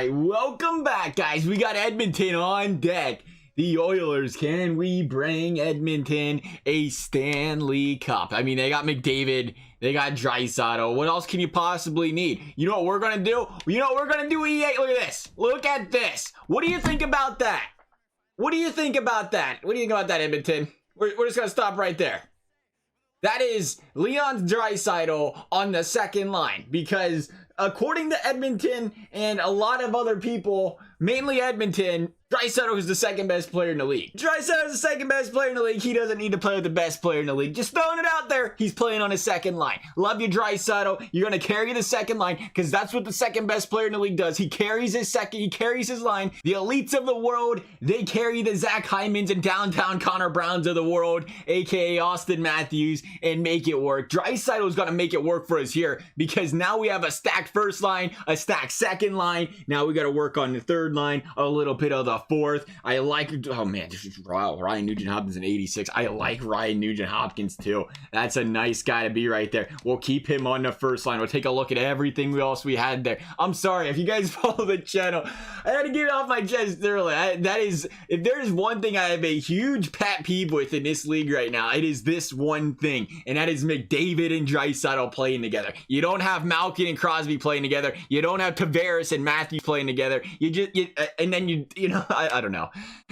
right, welcome back, guys. We got Edmonton on deck. The Oilers, can we bring Edmonton a Stanley Cup? I mean, they got McDavid, they got Draisaitl. What else can you possibly need? You know what we're going to do? You know what we're going to do, EA? Look at this. Look at this. What do you think about that? What do you think about that? What do you think about that, Edmonton? We're just going to stop right there. That is Leon Draisaitl on the second line, because according to Edmonton and a lot of other people, mainly Edmonton, Draisaitl is the second best player in the league. Draisaitl is the second best player in the league. He doesn't need to play with the best player in the league. Just throwing it out there. He's playing on his second line. Love you, Draisaitl. You're going to carry the second line because that's what the second best player in the league does. He carries his second. He carries his line. The elites of the world, they carry the Zach Hymans and downtown Connor Browns of the world, aka Austin Matthews, and make it work. Draisaitl is going to make it work for us here because now we have a stacked first line, a stacked second line. Now we got to work on the third line, a little bit of the fourth. I like, oh man, this is Ryan Nugent-Hopkins in 86. I like Ryan Nugent-Hopkins too. That's a nice guy to be right there. We'll keep him on the first line. We'll take a look at everything else we had there. I'm sorry, if you guys follow the channel, I had to get it off my chest earlier. That is, if there's one thing I have a huge pet peeve with in this league right now, it is this one thing, and that is McDavid and Draisaitl playing together. You don't have Malkin and Crosby playing together. You don't have Tavares and Matthews playing together. And then you know, I don't know.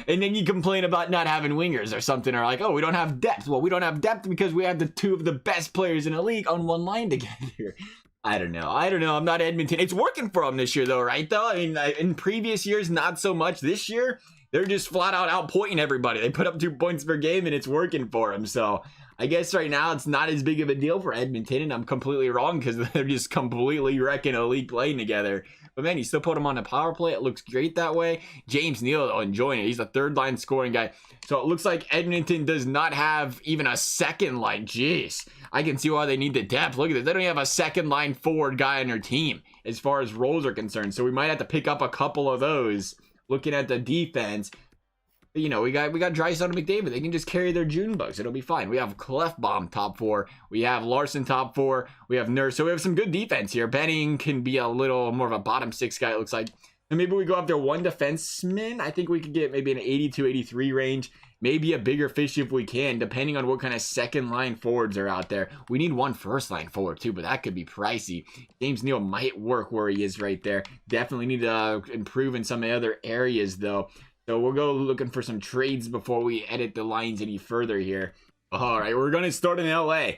And then you complain about not having wingers or something, or like, oh, we don't have depth. Well, we don't have depth because we have the two of the best players in the league on one line together. I don't know. I'm not Edmonton. It's working for them this year, though, right? Though, I mean, in previous years, not so much. This year, they're just flat out outpointing everybody. They put up 2 points per game, and it's working for them. So I guess right now it's not as big of a deal for Edmonton, and I'm completely wrong because they're just completely wrecking a league playing together. But man, you still put him on the power play. It looks great that way. James Neal enjoying it. He's a third line scoring guy. So it looks like Edmonton does not have even a second line. Jeez, I can see why they need the depth. Look at this. They don't even have a second line forward guy on their team as far as roles are concerned. So we might have to pick up a couple of those. Looking at the defense, you know, we got Draisaitl and McDavid. They can just carry their June bugs. It'll be fine. We have Clefbaum top 4. We have Larson top 4. We have Nurse. So we have some good defense here. Benning can be a little more of a bottom 6 guy, it looks like. And maybe we go after one defenseman. I think we could get maybe an 82, 83 range. Maybe a bigger fish if we can, depending on what kind of second line forwards are out there. We need one first line forward too, but that could be pricey. James Neal might work where he is right there. Definitely need to improve in some other areas though. So we'll go looking for some trades before we edit the lines any further here. All right, we're going to start in LA.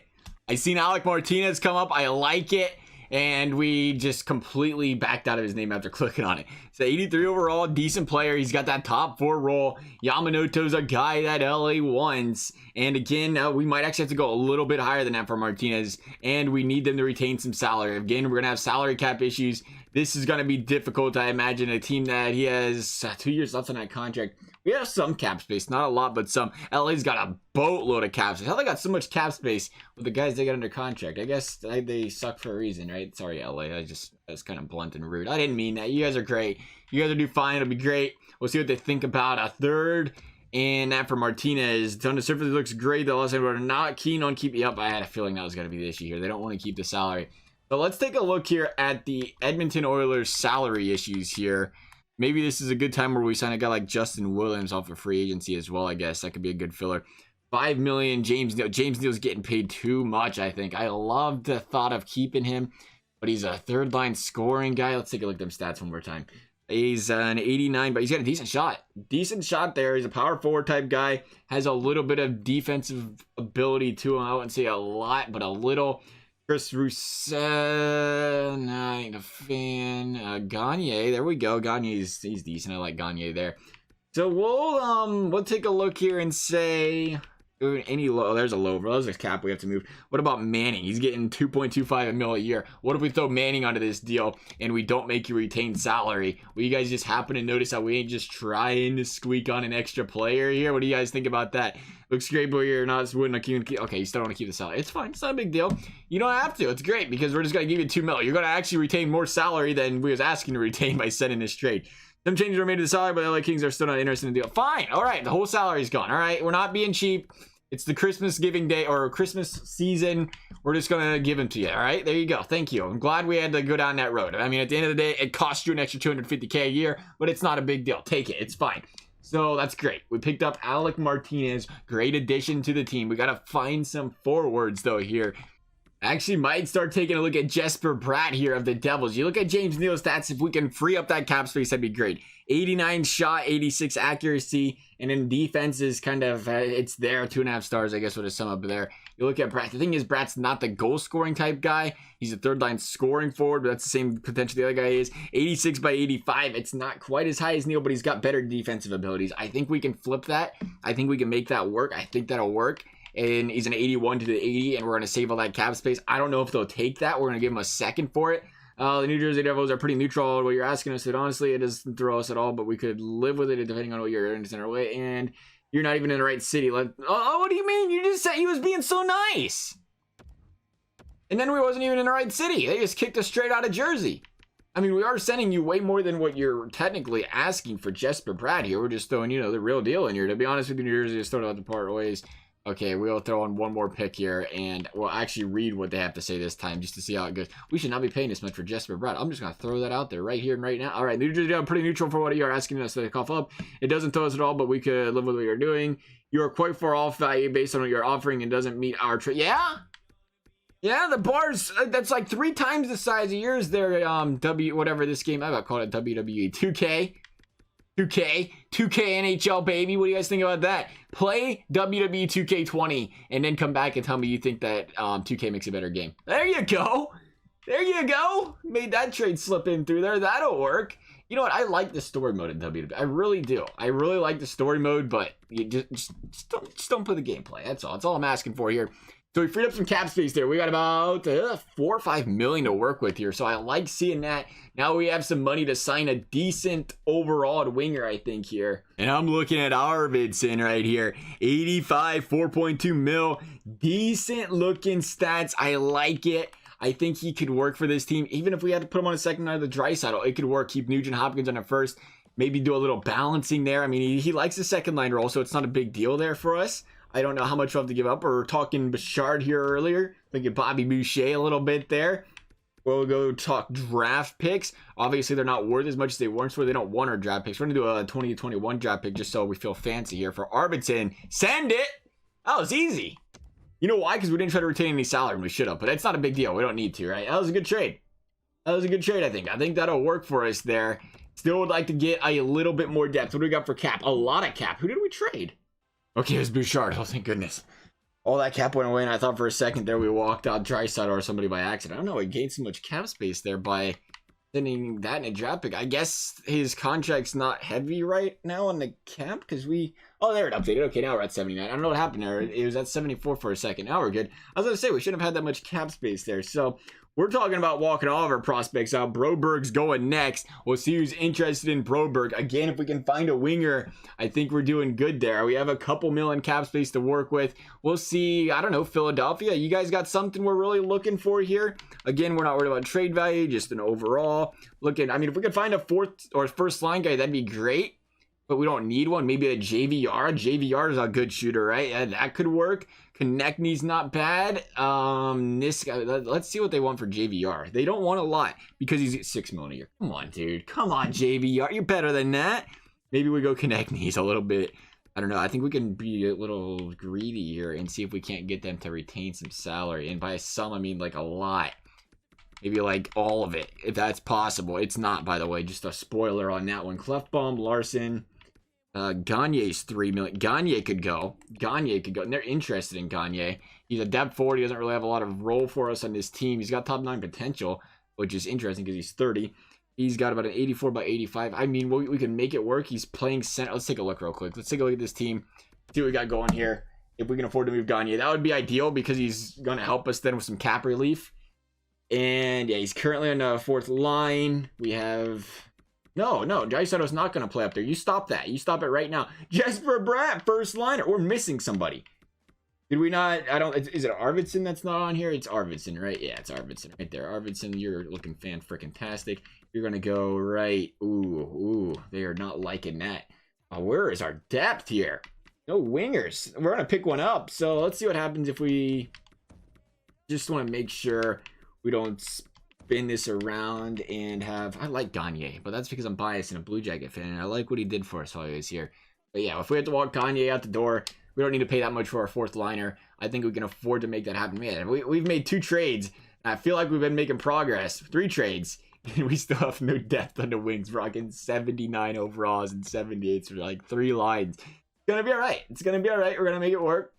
I seen Alec Martinez come up. I like it. And we just completely backed out of his name after clicking on it. So 83 overall, decent player. He's got that top 4 role. Yamamoto's a guy that LA wants. And again, we might actually have to go a little bit higher than that for Martinez. And we need them to retain some salary. Again, we're going to have salary cap issues. This is going to be difficult. I imagine a team that he has 2 years left on that contract. We have some cap space, not a lot, but some. LA's got a boatload of cap space. How they got so much cap space with the guys they got under contract? I guess they suck for a reason, right? Sorry, LA. I was kind of blunt and rude. I didn't mean that. You guys are great. You guys will do fine. It'll be great. We'll see what they think about a third. And that for Martinez. On the surface, it looks great. The Los Angeles are not keen on keeping up. I had a feeling that was going to be the issue here. They don't want to keep the salary. So let's take a look here at the Edmonton Oilers salary issues here. Maybe this is a good time where we sign a guy like Justin Williams off of free agency as well, I guess. That could be a good filler. $5 million, James Neal. James Neal's getting paid too much, I think. I love the thought of keeping him, but he's a third line scoring guy. Let's take a look at them stats one more time. He's an 89, but he's got a decent shot. Decent shot there. He's a power forward type guy. Has a little bit of defensive ability to him. I wouldn't say a lot, but a little. Chris Rousseau, nah, ain't a fan. Gagne, there we go. Gagne's he's decent. I like Gagne there. So we'll take a look here and say any low. There's a low. There's a cap we have to move. What about Manning? He's getting 2.25 mil a year. What if we throw Manning onto this deal and we don't make you retain salary? Will you guys just happen to notice how we ain't just trying to squeak on an extra player here? What do you guys think about that? Looks great, but you're not wouldn't keep. Okay, you still don't want to keep the salary. It's fine. It's not a big deal. You don't have to. It's great because we're just gonna give you 2 mil. You're gonna actually retain more salary than we was asking to retain by sending this trade. Some changes were made to the salary, but the LA Kings are still not interested in the deal. Fine. All right. The whole salary's gone. All right. We're not being cheap. It's the Christmas giving day or Christmas season. We're just going to give them to you. All right. There you go. Thank you. I'm glad we had to go down that road. I mean, at the end of the day, it costs you an extra $250K a year, but it's not a big deal. Take it. It's fine. So that's great. We picked up Alec Martinez. Great addition to the team. We got to find some forwards, though, here. Actually, might start taking a look at Jesper Bratt here of the Devils. You look at James Neal's stats. If we can free up that cap space, that'd be great. 89 shot, 86 accuracy, and then defense is kind of, it's there. 2.5 stars, I guess, would have sum up there. You look at Bratt. The thing is, Bratt's not the goal-scoring type guy. He's a third-line scoring forward, but that's the same potential the other guy is. 86 by 85. It's not quite as high as Neal, but he's got better defensive abilities. I think we can flip that. I think we can make that work. I think that'll work. And he's an 81 to the 80, and we're going to save all that cap space. I don't know if they'll take that. We're going to give him a second for it. The New Jersey Devils are pretty neutral. What you're asking us, that honestly, it doesn't throw us at all, but we could live with it depending on what you're in our way. And you're not even in the right city. What do you mean? You just said you was being so nice. And then we wasn't even in the right city. They just kicked us straight out of Jersey. I mean, we are sending you way more than what you're technically asking for Jesper Bratt here. We're just throwing, the real deal in here. To be honest with you, New Jersey just throwing out the part ways. Okay, we'll throw in one more pick here, and we'll actually read what they have to say this time just to see how it goes. We should not be paying this much for Jesper Bratt. I'm just going to throw that out there right here and right now. All right, New Jersey, I'm pretty neutral for what you're asking us to cough up. It doesn't throw us at all, but we could live with what you're doing. You are quite far off value based on what you're offering and doesn't meet our trade. Yeah? Yeah, the bar's, that's like 3 times the size of yours there, whatever this game, I call it WWE 2K. 2K NHL, baby. What do you guys think about that? Play WWE 2K20 and then come back and tell me you think that 2K makes a better game. There you go. There you go. Made that trade slip in through there. That'll work. You know what? I like the story mode in WWE. I really do. I really like the story mode, but you just don't play the gameplay. That's all. That's all I'm asking for here. So we freed up some cap space there. We got about 4 or 5 million to work with here. So I like seeing that. Now we have some money to sign a decent overall winger, I think, here. And I'm looking at Arvidsson right here. 85, 4.2 mil. Decent looking stats. I like it. I think he could work for this team. Even if we had to put him on a second line of the Draisaitl, it could work. Keep Nugent Hopkins on a first. Maybe do a little balancing there. I mean, he likes the second line role, so it's not a big deal there for us. I don't know how much we'll have to give up. We're talking Bouchard here earlier. Thinking Bobby Boucher a little bit there. We'll go talk draft picks. Obviously, they're not worth as much as they weren't for. They don't want our draft picks. We're going to do a 2021 draft pick just so we feel fancy here. For Arvidsson, send it. That was easy. You know why? Because we didn't try to retain any salary and we should have. But it's not a big deal. We don't need to, right? That was a good trade. That was a good trade, I think. I think that'll work for us there. Still would like to get a little bit more depth. What do we got for cap? A lot of cap. Who did we trade? Okay, it was Bouchard. Oh, thank goodness. All that cap went away, and I thought for a second there we walked out Draisaitl or somebody by accident. I don't know. He gained so much cap space there by sending that in a draft pick. I guess his contract's not heavy right now on the cap because we... Oh, there it updated. Okay, now we're at 79. I don't know what happened there. It was at 74 for a second. Now we're good. I was going to say, we shouldn't have had that much cap space there. So... we're talking about walking all of our prospects out. Broberg's going next. We'll see who's interested in Broberg. Again, if we can find a winger, I think we're doing good there. We have a couple million cap space to work with. We'll see, I don't know, Philadelphia. You guys got something we're really looking for here? Again, we're not worried about trade value, just an overall. I mean, if we could find a fourth or first line guy, that'd be great. But we don't need one. Maybe a JVR. JVR is a good shooter, right? Yeah, that could work. Konechny's not bad. This guy, let's see what they want for JVR. They don't want a lot because he's at $6 million a year. Come on, dude. Come on, JVR. You're better than that. Maybe we go Konechny. He's a little bit, I don't know. I think we can be a little greedy here and see if we can't get them to retain some salary. And by some, I mean like a lot. Maybe like all of it, if that's possible. It's not, by the way. Just a spoiler on that one. Clefbaum, Larson. Gagne's $3 million. Gagne could go. And they're interested in Gagne. He's a depth forward. He doesn't really have a lot of role for us on this team. He's got top 9 potential, which is interesting because he's 30. He's got about an 84 by 85. I mean, we can make it work. He's playing center. Let's take a look real quick. Let's take a look at this team. See what we got going here. If we can afford to move Gagne, that would be ideal because he's going to help us then with some cap relief. And yeah, he's currently on the 4th line. We have... No, Draisaitl's not going to play up there. You stop that. You stop it right now. Jesper Bratt, first liner. We're missing somebody. Did we not? Is it Arvidsson that's not on here? It's Arvidsson, right? Yeah, it's Arvidsson right there. Arvidsson, you're looking fan-freaking-tastic. You're going to go right. Ooh, they are not liking that. Where is our depth here? No wingers. We're gonna pick one up. So let's see what happens if we just want to make sure we don't spin this around and have. I like Gagne, but that's because I'm biased and a Blue Jacket fan. And I like what he did for us while he was here. But yeah, if we have to walk Gagne out the door, we don't need to pay that much for our fourth liner. I think we can afford to make that happen. Man, we've made 2 trades. And I feel like we've been making progress. 3 trades. And we still have no depth on the wings. Rocking 79 overalls and 78s for like 3 lines. It's going to be all right. It's going to be all right. We're going to make it work.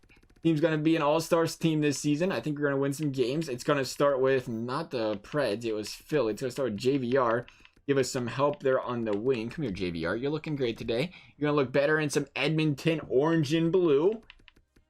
Team's going to be an all-stars team this season. I think we're going to win some games. It's going to start with not the Preds. It was Philly. It's going to start with JVR. Give us some help there on the wing. Come here, JVR. You're looking great today. You're going to look better in some Edmonton orange and blue.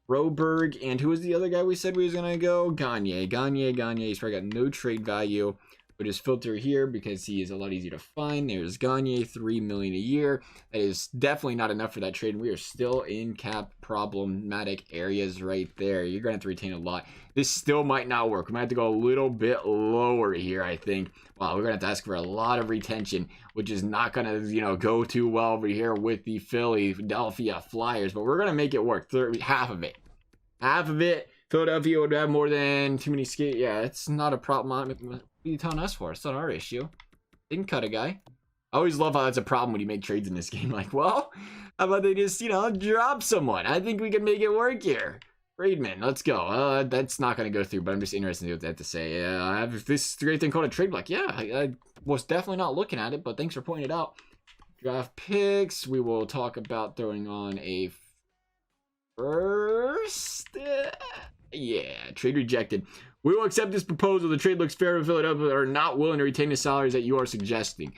Broberg. And who was the other guy we said we was going to go? Gagne. He's probably got no trade value. We'll just filter here because he is a lot easier to find. There's Gagne, $3 million a year. That is definitely not enough for that trade. We are still in cap problematic areas right there. You're going to have to retain a lot. This still might not work. We might have to go a little bit lower here, I think. Wow, we're going to have to ask for a lot of retention, which is not going to, go too well over here with the Philadelphia Flyers. But we're going to make it work. Half of it. Half of it. Philadelphia would have more than too many skate. Yeah, it's not a problem. What are you telling us for? It's not our issue. Didn't cut a guy. I always love how that's a problem when you make trades in this game. Like, well, how about they just, drop someone? I think we can make it work here. Friedman, let's go. That's not going to go through, but I'm just interested in what they have to say. I have this great thing called a trade block. Yeah, I was definitely not looking at it, but thanks for pointing it out. Draft picks. We will talk about throwing on a first. Yeah, trade rejected. We will accept this proposal. The trade looks fair to Philadelphia, but are not willing to retain the salaries that you are suggesting.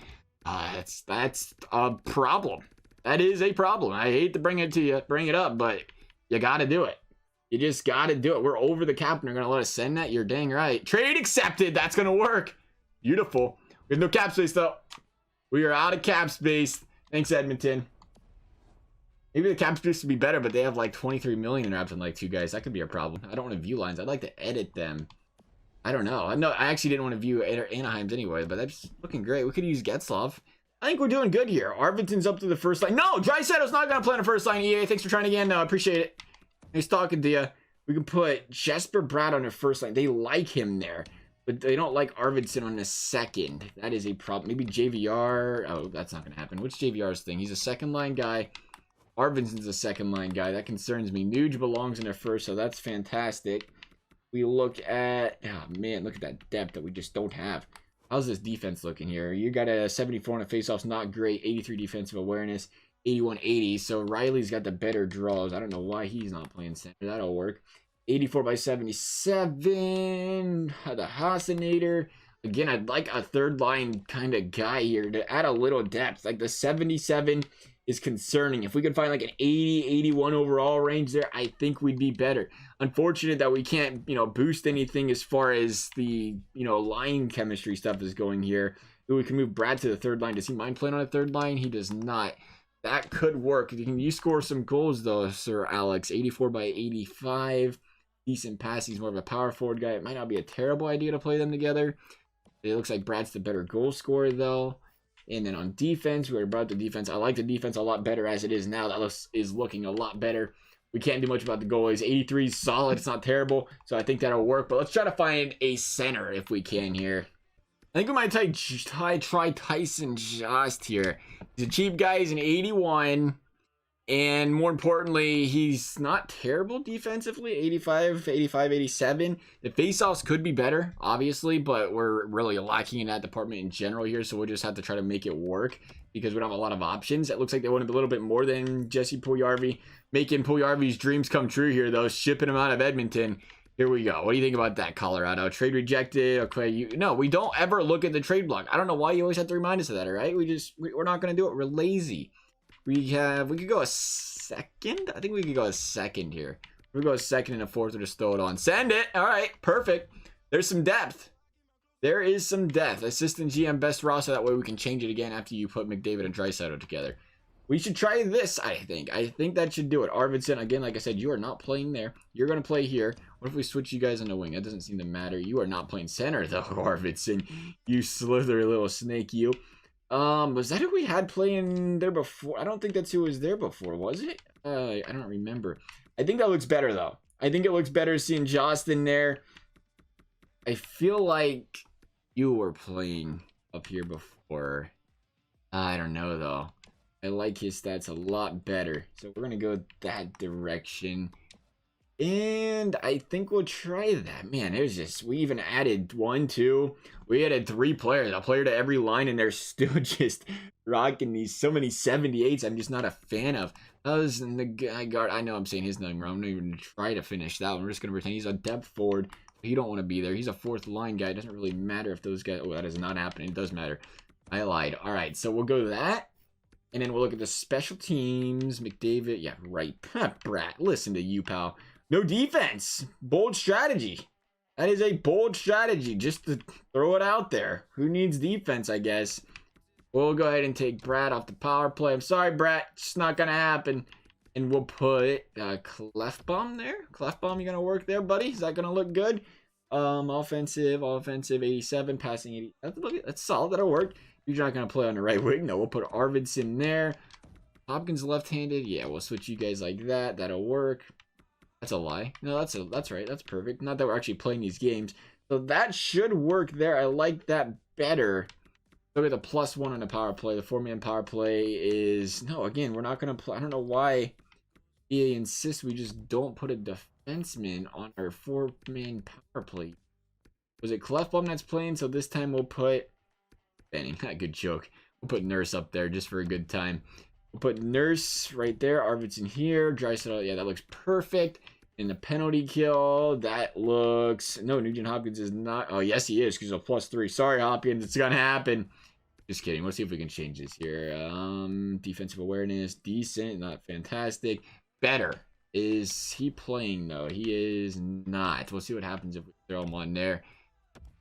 That's a problem. That is a problem. I hate to bring it up, but you got to do it. You just got to do it. We're over the cap and they're going to let us send that? You're dang right. Trade accepted. That's going to work. Beautiful. We have no cap space, though. We are out of cap space. Thanks, Edmonton. Maybe the cap space would be better, but they have like 23 million in wraps on like 2 guys. That could be a problem. I don't want to view lines. I'd like to edit them. I don't know. I actually didn't want to view Anaheim's anyway, but that's looking great. We could use Getzlaf. I think we're doing good here. Arvidsson's up to the first line. No, Draisaitl's not going to play on the first line, EA. Thanks for trying again. No, I appreciate it. Nice talking to you. We can put Jesper Bratt on the first line. They like him there, but they don't like Arvidsson on the second. That is a problem. Maybe JVR. Oh, that's not going to happen. What's JVR's thing? He's a second line guy. Arvidsson's a second line guy. That concerns me. Nuge belongs in there first, so that's fantastic. We look at, oh man, look at that depth that we just don't have. How's this defense looking here? You got a 74 on a faceoffs, not great. 83 defensive awareness, 81 80. So Riley's got the better draws. I don't know why he's not playing center. That'll work. 84 by 77. The Hasanator. Again, I'd like a third line kind of guy here to add a little depth. Like the 77 is concerning. If we could find like an 80, 81 overall range there, I think we'd be better. Unfortunate that we can't, boost anything as far as the, line chemistry stuff is going here. We can move Brad to the third line. Does he mind playing on a third line? He does not. That could work. Can you score some goals though, Sir Alex? 84 by 85. Decent pass. He's more of a power forward guy. It might not be a terrible idea to play them together. It looks like Brad's the better goal scorer though. And then on defense, we already brought the defense. I like the defense a lot better as it is now. That is looking a lot better. We can't do much about the goalies. 83 is solid. It's not terrible. So I think that'll work. But let's try to find a center if we can here. I think we might try Tyson Jost here. He's a cheap guy. He's an 81. And more importantly, he's not terrible defensively. 85, 87. The faceoffs could be better, obviously, but we're really lacking in that department in general here, so we'll just have to try to make it work because we don't have a lot of options. It looks like they wanted a little bit more than Jesse Puljujarvi. Making Puljujarvi's dreams come true here, though, shipping him out of Edmonton. Here we go. What do you think about that, Colorado? Trade rejected. Okay, no, we don't ever look at the trade block. I don't know why you always have to remind us of that, all right? We're not going to do it. We're lazy. We could go a second. I think we could go a second here. We go a second and a fourth or just throw it on. Send it. All right, perfect. There's some depth. There is some depth. Assistant GM best roster. That way we can change it again after you put McDavid and Draisaitl together. We should try this, I think. I think that should do it. Arvidsson, again, like I said, you are not playing there. You're going to play here. What if we switch you guys on the wing? That doesn't seem to matter. You are not playing center, though, Arvidsson. You slithery little snake, you. Was that who we had playing there before? I don't think that's who was there before, was it? I don't remember. I think that looks better, though. I think it looks better seeing Justin there. I feel like you were playing up here before. I don't know, though. I like his stats a lot better. So we're going to go that direction. And I think we'll try that. Man, there's just, we even added 1, 2. We added 3 players, a player to every line, and they're still just rocking these so many 78s I'm just not a fan of. That was in the guy guard. I know I'm saying his name wrong. I'm not even going to try to finish that one. We're just going to pretend he's a depth forward. He don't want to be there. He's a 4th line guy. It doesn't really matter if those guys... Oh, that is not happening. It does matter. I lied. All right, so we'll go to that. And then we'll look at the special teams. McDavid. Yeah, right. Bratt, listen to you, pal. No defense. Bold strategy. That is a bold strategy. Just to throw it out there. Who needs defense, I guess? We'll go ahead and take Bratt off the power play. I'm sorry, Bratt. It's not going to happen. And we'll put Clefbaum there. Clefbaum, you going to work there, buddy? Is that going to look good? Offensive, 87, passing 80. That's solid. That'll work. You're not going to play on the right wing. No, we'll put Arvidsson there. Hopkins left-handed. Yeah, we'll switch you guys like that. That'll work. That's a lie. No, that's right. That's perfect. Not that we're actually playing these games. So that should work there. I like that better. Look at the +1 on the power play. The 4-man power play is... No, again, we're not going to play... I don't know why EA insists we just don't put a defenseman on our 4-man power play. Was it Clefbaum that's playing? So this time we'll put... Benning. Good joke. We'll put Nurse up there just for a good time. We'll put Nurse right there. Arvidsson here. Draisaitl. Yeah, that looks perfect. And the penalty kill, that looks... No, Nugent Hopkins is not... Oh, yes, he is, because he's a +3. Sorry, Hopkins. It's going to happen. Just kidding. Let's see if we can change this here. Defensive awareness, decent, not fantastic. Better. Is he playing, though? He is not. We'll see what happens if we throw him on there.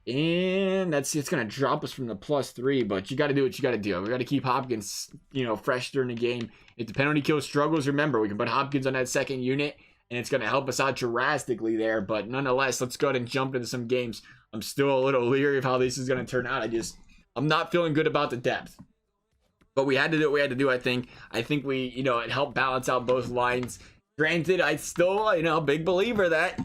And it's going to drop us from the +3, but you got to do what you got to do. We got to keep Hopkins, fresh during the game. If the penalty kill struggles, remember, we can put Hopkins on that second unit, and it's going to help us out drastically there. But nonetheless, let's go ahead and jump into some games. I'm still a little leery of how this is going to turn out. I'm not feeling good about the depth. But we had to do what we had to do, I think. I think we, it helped balance out both lines. Granted, I still, big believer that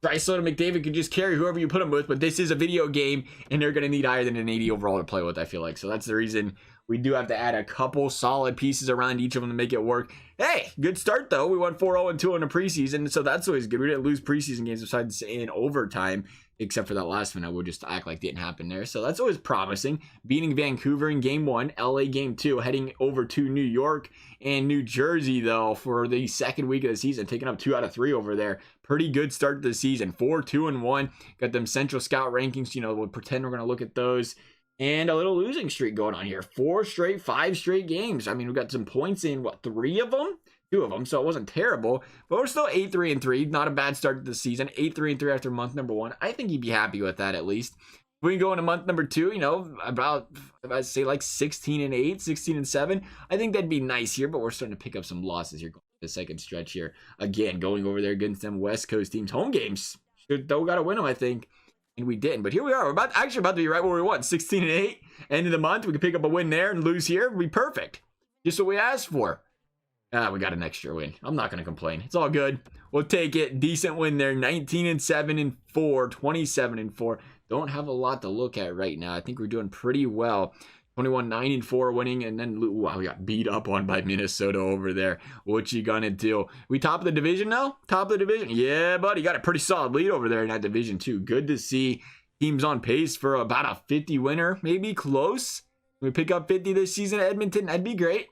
Draisaitl and McDavid could just carry whoever you put them with, but this is a video game, and they're going to need higher than an 80 overall to play with, I feel like. So that's the reason we do have to add a couple solid pieces around each of them to make it work. Hey, good start, though. We went 4-0-2 in the preseason, so that's always good. We didn't lose preseason games besides in overtime, except for that last one I would just act like didn't happen there. So that's always promising. Beating Vancouver in Game 1, LA Game 2, heading over to New York and New Jersey, though, for the second week of the season, taking up 2 out of 3 over there. Pretty good start to the season. 4-2-1. Got them Central Scout rankings. We'll pretend we're going to look at those. And a little losing streak going on here. 5 straight games. I mean, we got some points in, 3 of them? 2 of them, so it wasn't terrible. But we're still 8-3-3. Not a bad start to the season. 8-3-3 after month number 1. I think you'd be happy with that at least. If we can go into month number 2, about, if I say like 16-8, 16-7, I think that'd be nice here. But we're starting to pick up some losses here. The second stretch here. Again, going over there against them West Coast teams. Home games. Still got to win them, I think. And we didn't. But here we are. We're about to be right where we want. 16-8. End of the month. We can pick up a win there and lose here. It'd be perfect. Just what we asked for. We got an extra win. I'm not going to complain. It's all good. We'll take it. Decent win there. 19-7-4. 27-4. Don't have a lot to look at right now. I think we're doing pretty well. 21-9-4 winning, and then wow, we got beat up on by Minnesota over there. What you gonna do? We top of the division now? Top of the division? Yeah, buddy. Got a pretty solid lead over there in that division too. Good to see teams on pace for about a 50 winner, maybe close. We pick up 50 this season at Edmonton. That'd be great.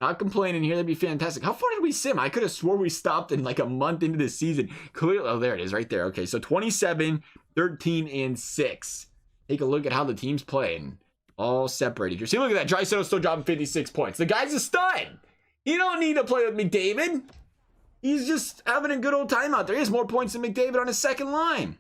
Not complaining here. That'd be fantastic. How far did we sim? I could have swore we stopped in like a month into the season. Clearly, oh, there it is right there. Okay, so 27-13-6. Take a look at how the team's playing. All separated here. See, look at that. Draisaitl still dropping 56 points. The guy's a stud. You don't need to play with McDavid. He's just having a good old time out there. He has more points than McDavid on his second line.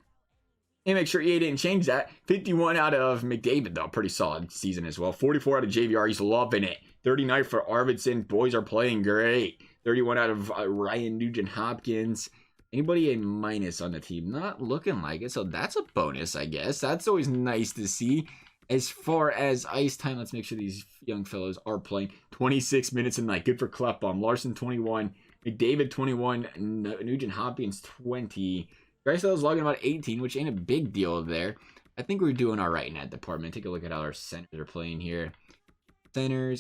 And make sure EA didn't change that. 51 out of McDavid, though. Pretty solid season as well. 44 out of JVR. He's loving it. 39 for Arvidsson. Boys are playing great. 31 out of Ryan Nugent-Hopkins. Anybody a minus on the team? Not looking like it. So that's a bonus, I guess. That's always nice to see. As far as ice time, let's make sure these young fellows are playing. 26 minutes a night. Good for Clefbaum. Larson, 21. McDavid 21, Nugent Hopkins 20. Draisaitl logging about 18, which ain't a big deal there. I think we're doing all right in that department. Take a look at how our centers are playing here. Center.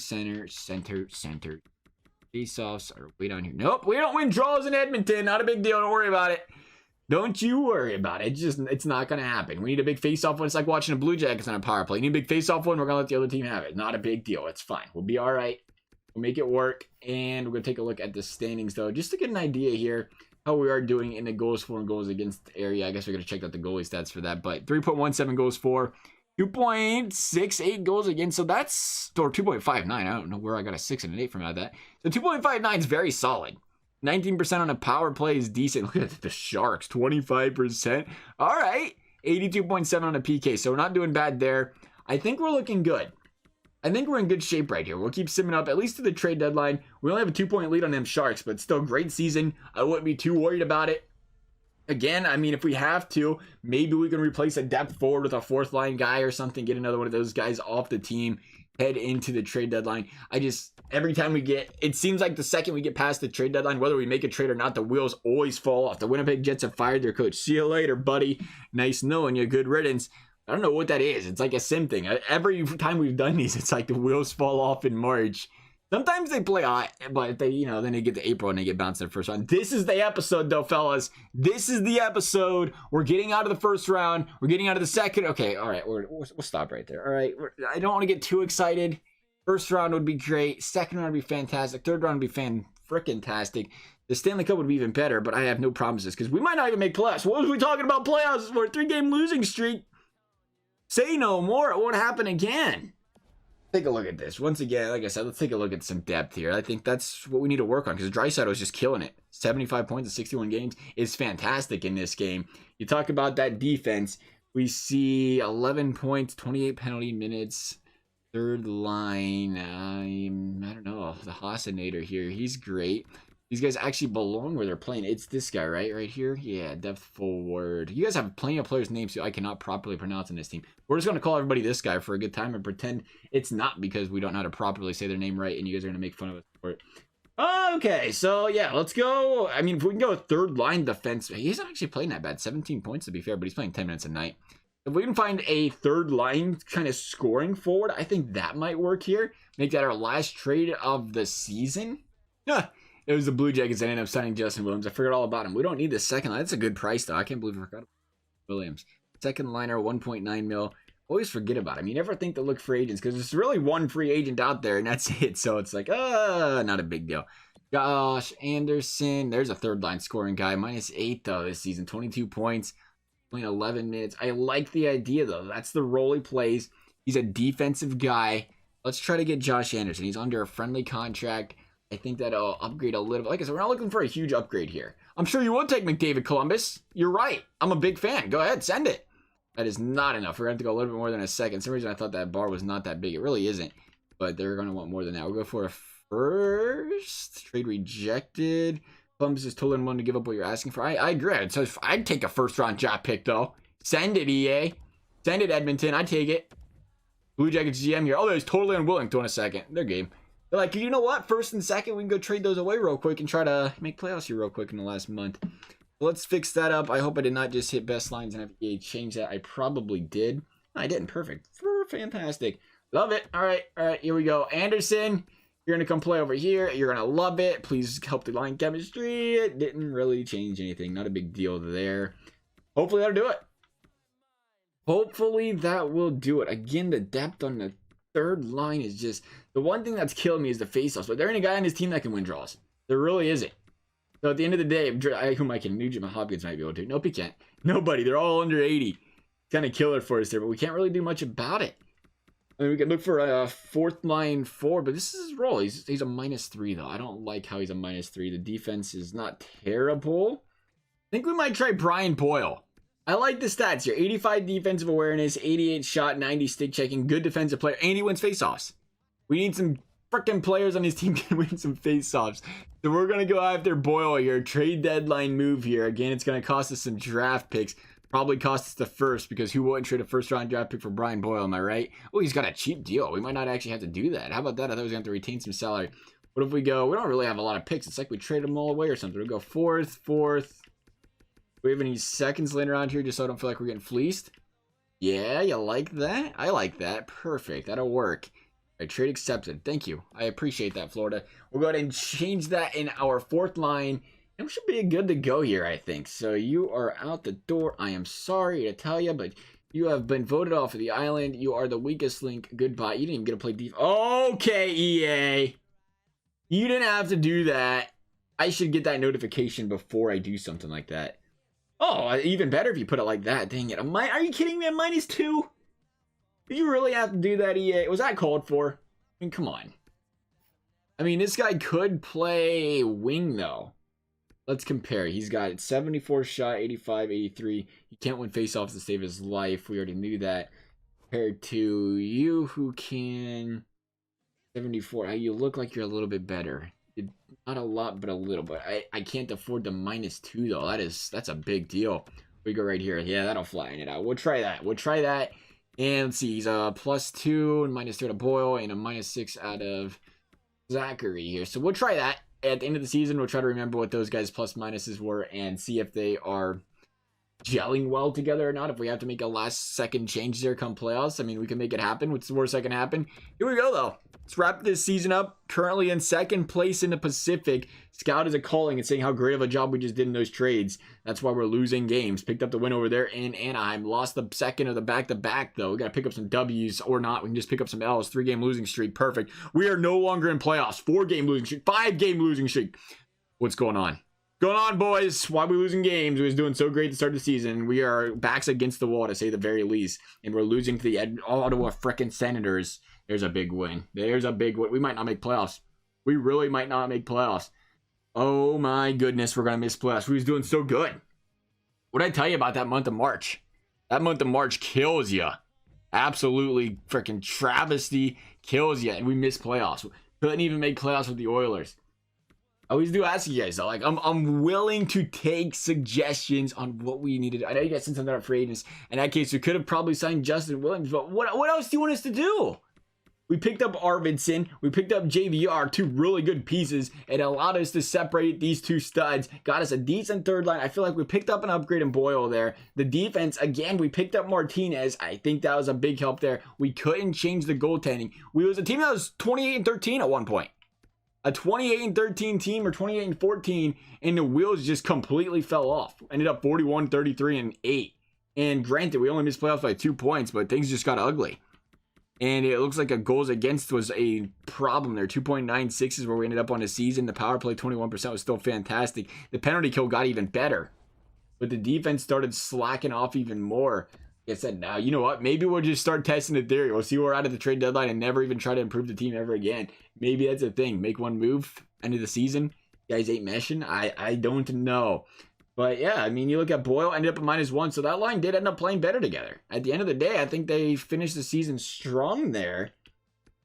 Face-offs are way down here. Nope, we don't win draws in Edmonton. Not a big deal. Don't worry about it. Don't you worry about it. It's not going to happen. We need a big face-off one. It's like watching a Blue Jackets on a power play. You need a big face-off one. We're going to let the other team have it. Not a big deal. It's fine. We'll be all right. We'll make it work. And we're going to take a look at the standings, though, just to get an idea here how we are doing in the goals for and goals against area. I guess we're going to check out the goalie stats for that. But 3.17 goals for, 2.68 goals against. So that's, or 2.59. I don't know where I got a 6 and an 8 from out of that. So 2.59 is very solid. 19% on a power play is decent. Look at the Sharks, 25%. All right, 82.7 on a PK. So we're not doing bad there. I think we're looking good. I think we're in good shape right here. We'll keep simming up, at least to the trade deadline. We only have a 2-point lead on them Sharks, but still great season. I wouldn't be too worried about it. Again, I mean, if we have to, maybe we can replace a depth forward with a fourth line guy or something, get another one of those guys off the team, head into the trade deadline. Every time it seems like the second we get past the trade deadline, whether we make a trade or not, the wheels always fall off. The Winnipeg Jets have fired their coach. See you later, buddy. Nice knowing you. Good riddance. I don't know what that is. It's like a sim thing. Every time we've done these, it's like the wheels fall off in March. Sometimes they play hot, but then they get to April and they get bounced in the first round. This is the episode, though, fellas. This is the episode. We're getting out of the first round. We're getting out of the second. Okay, all right. We'll stop right there. All right. I don't want to get too excited. First round would be great. Second round would be fantastic. Third round would be fan-frickin-tastic. The Stanley Cup would be even better, but I have no promises because we might not even make playoffs. What was we talking about playoffs for? A 3-game losing streak. Say no more. It won't happen again. Take a look at this. Once again, like I said, let's take a look at some depth here. I think that's what we need to work on because Draisaitl is just killing it. 75 points in 61 games is fantastic in this game. You talk about that defense. We see 11 points, 28 penalty minutes. Third line, I don't know, the Hasanator here. He's great. These guys actually belong where they're playing. It's this guy, right? Right here? Yeah, depth forward. You guys have plenty of players' names who I cannot properly pronounce in this team. We're just going to call everybody this guy for a good time and pretend it's not because we don't know how to properly say their name right and you guys are going to make fun of us for it. Okay, so yeah, let's go. I mean, if we can go third line defense, he's not actually playing that bad. 17 points to be fair, but he's playing 10 minutes a night. If we can find a third line kind of scoring forward, I think that might work here. Make that our last trade of the season. It was the Blue Jackets that ended up signing Justin Williams. I forgot all about him. We don't need the second line. That's a good price, though. I can't believe I forgot about Williams. Second liner, 1.9 mil. Always forget about him. You never think to look for agents because there's really one free agent out there, and that's it. So it's like, not a big deal. Josh Anderson. There's a third line scoring guy. -8, though, this season. 22 points. Playing 11 minutes. I like the idea, though. That's the role he plays. He's a defensive guy. Let's try to get Josh Anderson. He's under a friendly contract. I think that'll upgrade a little bit. Like I said, we're not looking for a huge upgrade here. I'm sure you will take McDavid Columbus. You're right. I'm a big fan. Go ahead, send it. That is not enough. We're going to have to go a little bit more than a second. For some reason, I thought that bar was not that big. It really isn't. But they're going to want more than that. We'll go for a first. Trade rejected. Columbus is totally unwilling to give up what you're asking for. I agree. So I'd take a first-round draft pick, though. Send it, EA. Send it, Edmonton. I'd take it. Blue Jackets GM here. Oh, they're totally unwilling. Throw in a second. Their game. They're like, you know what? First and second, we can go trade those away real quick and try to make playoffs here real quick in the last month. Let's fix that up. I hope I did not just hit best lines and have EA change that. I probably did. I didn't. Perfect. Fantastic. Love it. All right. Here we go. Anderson. You're going to come play over here. You're going to love it. Please help the line chemistry. It didn't really change anything. Not a big deal there. Hopefully that'll do it. Hopefully that will do it. Again, the depth on the third line is just... The one thing that's killing me is the faceoffs. But there ain't a guy on his team that can win draws. There really isn't. So at the end of the day, whom I can... Nugent Hopkins might be able to. Nope, he can't. Nobody. They're all under 80. Kind of killer for us there. But we can't really do much about it. I mean, we can look for a fourth line forward, but this is his role. He's a -3, though. I don't like how he's a -3. The defense is not terrible. I think we might try Brian Boyle. I like the stats here. 85 defensive awareness, 88 shot, 90 stick checking, good defensive player, and he wins faceoffs. We need some freaking players on his team can win some faceoffs. So we're going to go after Boyle here. Trade deadline move here. Again, it's going to cost us some draft picks. Probably cost us the first because who wouldn't trade a first-round draft pick for Brian Boyle, am I right? Oh, he's got a cheap deal. We might not actually have to do that. How about that? I thought we was going to have to retain some salary. What if we go? We don't really have a lot of picks. It's like we trade them all away or something. We'll go fourth. Do we have any seconds laying around here just so I don't feel like we're getting fleeced? Yeah, you like that? I like that. Perfect. That'll work. All right, trade accepted. Thank you. I appreciate that, Florida. We'll go ahead and change that in our fourth line. And we should be good to go here, I think. So you are out the door. I am sorry to tell you, but you have been voted off of the island. You are the weakest link. Goodbye. You didn't even get to play defense. Okay, EA. You didn't have to do that. I should get that notification before I do something like that. Oh, even better if you put it like that. Dang it. Are you kidding me? A -2? Did you really have to do that, EA? Was that called for? I mean, come on. I mean, this guy could play wing, though. Let's compare. He's got 74 shot, 85, 83. He can't win faceoffs to save his life. We already knew that. Compared to you, who can 74. You look like you're a little bit better. Not a lot, but a little bit. I can't afford the -2 though. That's a big deal. We go right here. Yeah, that'll flatten it out. We'll try that. And let's see. He's a +2 and -3 out of Boyle and a -6 out of Zachary here. So we'll try that. At the end of the season, we'll try to remember what those guys' plus minuses were and see if they are gelling well together or not. If we have to make a last second change there come playoffs, I mean, we can make it happen. What's the worst that can happen? Here we go, though. Let's wrap this season up. Currently in second place in the Pacific. Scout is calling and saying how great of a job we just did in those trades. That's why we're losing games. Picked up the win over there in Anaheim. Lost the second of the back-to-back, though. We got to pick up some W's or not. We can just pick up some L's. 3-game losing streak. Perfect. We are no longer in playoffs. 4-game losing streak. 5-game losing streak. What's going on? Going on, boys? Why are we losing games? We was doing so great to start the season. We are backs against the wall, to say the very least. And we're losing to the Ottawa frickin' Senators. There's a big win. There's a big win. We might not make playoffs. We really might not make playoffs. Oh my goodness, we're going to miss playoffs. We was doing so good. What did I tell you about that month of March? That month of March kills you. Absolutely freaking travesty kills you. And we missed playoffs. Couldn't even make playoffs with the Oilers. I always do ask you guys though, like I'm willing to take suggestions on what we needed. I know you guys sent something out for agents. In that case, we could have probably signed Justin Williams, but what else do you want us to do? We picked up Arvidsson, we picked up JVR, 2 really good pieces. It allowed us to separate these 2 studs, got us a decent third line. I feel like we picked up an upgrade in Boyle there. The defense, again, we picked up Martinez. I think that was a big help there. We couldn't change the goaltending. We was a team that was 28-13 at one point. A 28-13 team or 28-14, and the wheels just completely fell off. Ended up 41-33-8. And granted, we only missed playoffs by 2 points, but things just got ugly. And it looks like a goals against was a problem there. 2.96 is where we ended up on the season. The power play, 21% was still fantastic. The penalty kill got even better. But the defense started slacking off even more. Like I said, now, you know what? Maybe we'll just start testing the theory. We'll see where we're out of the trade deadline and never even try to improve the team ever again. Maybe that's a thing. Make one move, end of the season. Guys ain't meshing. I don't know. But yeah, I mean, you look at Boyle, ended up at -1, so that line did end up playing better together. At the end of the day, I think they finished the season strong there.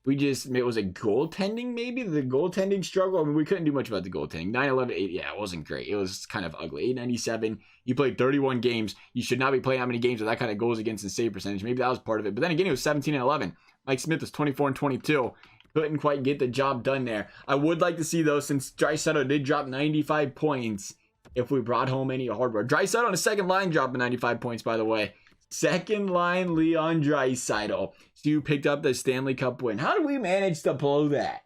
It was a goaltending maybe? The goaltending struggle? I mean, we couldn't do much about the goaltending. 9-11-8, yeah, it wasn't great. It was kind of ugly. 897, you played 31 games. You should not be playing that many games with that kind of goals against and save percentage. Maybe that was part of it. But then again, it was 17-11. Mike Smith was 24-22. Couldn't quite get the job done there. I would like to see, though, since Draisaitl did drop 95 points, if we brought home any hardware. Draisaitl on the second line dropping 95 points, by the way. Second line Leon Draisaitl. So you picked up the Stanley Cup win. How did we manage to blow that?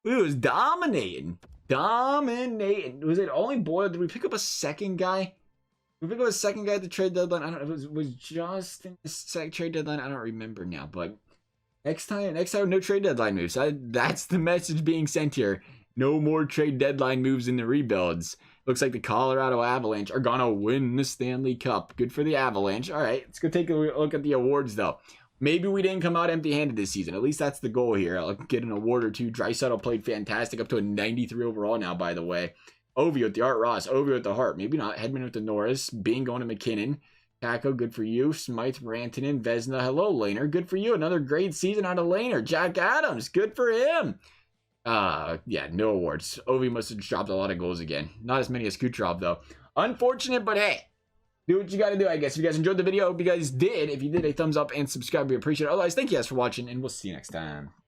We was dominating. Was it only Boyle? Did we pick up a second guy? Did we pick up a second guy at the trade deadline? I don't know. It was just in the trade deadline. I don't remember now. But next time, no trade deadline moves. That's the message being sent here. No more trade deadline moves in the rebuilds. Looks like the Colorado Avalanche are going to win the Stanley Cup. Good for the Avalanche. All right, let's go take a look at the awards, though. Maybe we didn't come out empty-handed this season. At least that's the goal here. I'll get an award or two. Draisaitl played fantastic, up to a 93 overall now, by the way. Ovi with the Art Ross. Ovi with the Hart. Maybe not. Hedman with the Norris. Bean going to McKinnon. Taco, good for you. Smythe, Rantanen, Vezina. Hello, Laner. Good for you. Another great season out of Laner. Jack Adams. Good for him. Yeah, no awards. Ovi must have dropped a lot of goals again. Not as many as Kucherov, though. Unfortunate, but hey, do what you gotta do, I guess. If you guys enjoyed the video, I hope you guys did. If you did, a thumbs up and subscribe. We appreciate it. Otherwise, thank you guys for watching, and we'll see you next time.